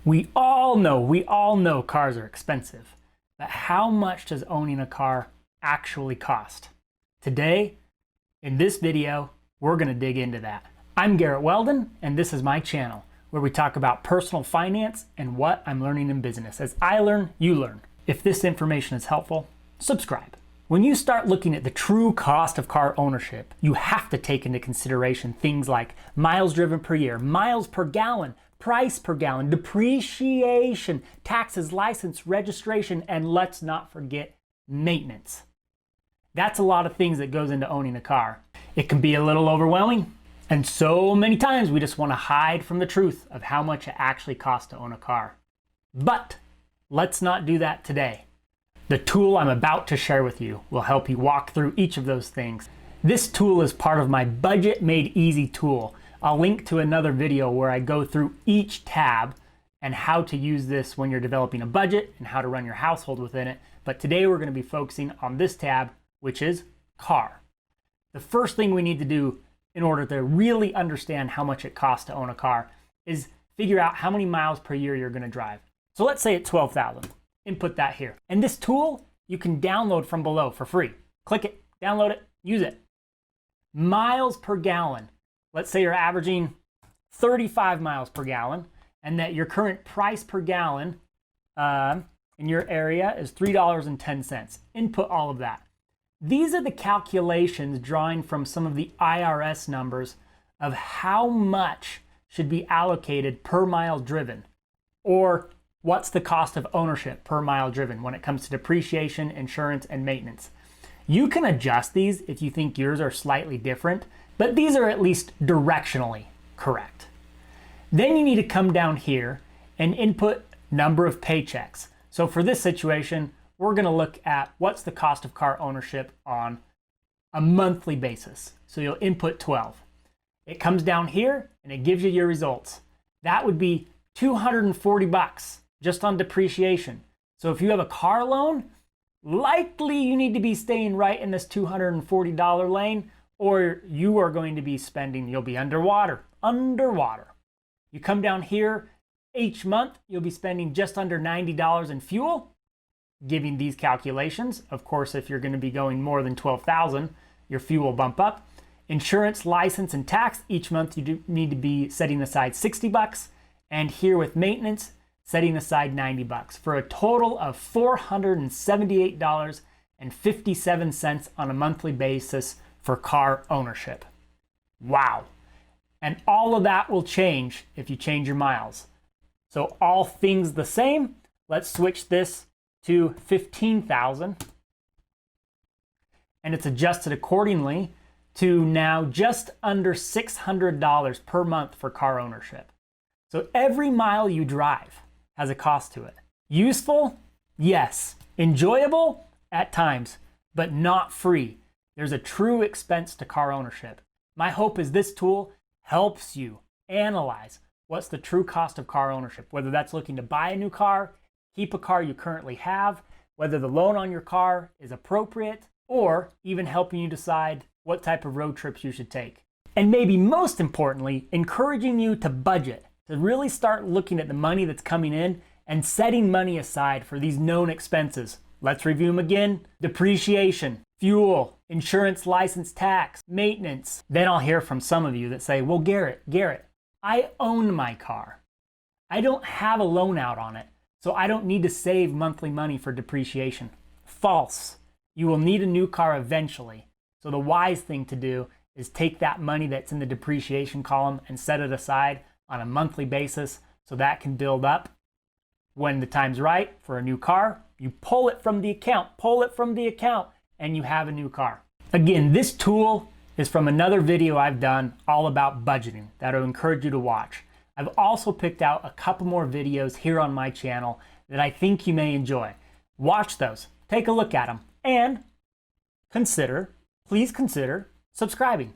We all know cars are expensive, but how much does owning a car actually cost? Today, in this video, we're going to dig into that. I'm Garrett Weldon, and this is my channel, where we talk about personal finance and what I'm learning in business. As I learn, you learn. If this information is helpful, subscribe. When you start looking at the true cost of car ownership, you have to take into consideration things like miles driven per year, miles per gallon, price per gallon, depreciation, taxes, license, registration, and let's not forget maintenance. That's a lot of things that goes into owning a car. It can be a little overwhelming, and so many times we just want to hide from the truth of how much it actually costs to own a car. But let's not do that today. The tool I'm about to share with you will help you walk through each of those things. This tool is part of my Budget Made Easy tool. I'll link to another video where I go through each tab and how to use this when you're developing a budget and how to run your household within it. But today we're going to be focusing on this tab, which is car. The first thing we need to do in order to really understand how much it costs to own a car is figure out how many miles per year you're going to drive. So let's say it's 12,000. Input that here. And this tool you can download from below for free. Click it, download it, use it. Miles per gallon. Let's say you're averaging 35 miles per gallon and that your current price per gallon in your area is $3.10. Input all of that. These are the calculations drawing from some of the IRS numbers of how much should be allocated per mile driven, or what's the cost of ownership per mile driven when it comes to depreciation, insurance, and maintenance. You can adjust these if you think yours are slightly different, but these are at least directionally correct. Then you need to come down here and input number of paychecks. So for this situation, we're going to look at what's the cost of car ownership on a monthly basis. So you'll input 12. It comes down here and it gives you your results. That would be $240 just on depreciation. So if you have a car loan, likely you need to be staying right in this $240 lane, or you are going to be spending, you'll be underwater. You come down here, each month you'll be spending just under $90 in fuel, giving these calculations. Of course, if you're going to be going more than 12,000, your fuel will bump up. Insurance, license, and tax, each month you do need to be setting aside $60. And here with maintenance, setting aside $90 for a total of $478.57 on a monthly basis for car ownership. Wow. And all of that will change if you change your miles. So all things the same, let's switch this to 15,000. And it's adjusted accordingly to now just under $600 per month for car ownership. So every mile you drive has a cost to it. Useful? Yes. Enjoyable? At times, but not free. There's a true expense to car ownership. My hope is this tool helps you analyze what's the true cost of car ownership, whether that's looking to buy a new car, keep a car you currently have, whether the loan on your car is appropriate, or even helping you decide what type of road trips you should take. And maybe most importantly, encouraging you to budget, to really start looking at the money that's coming in and setting money aside for these known expenses. Let's review them again. Depreciation, fuel, insurance, license, tax, maintenance. Then I'll hear from some of you that say, well, Garrett, I own my car. I don't have a loan out on it, so I don't need to save monthly money for depreciation. False. You will need a new car eventually. So the wise thing to do is take that money that's in the depreciation column and set it aside on a monthly basis so that can build up. When the time's right for a new car, you pull it from the account, and you have a new car. Again, this tool is from another video I've done all about budgeting that I would encourage you to watch. I've also picked out a couple more videos here on my channel that I think you may enjoy. Watch those, take a look at them, and please consider subscribing.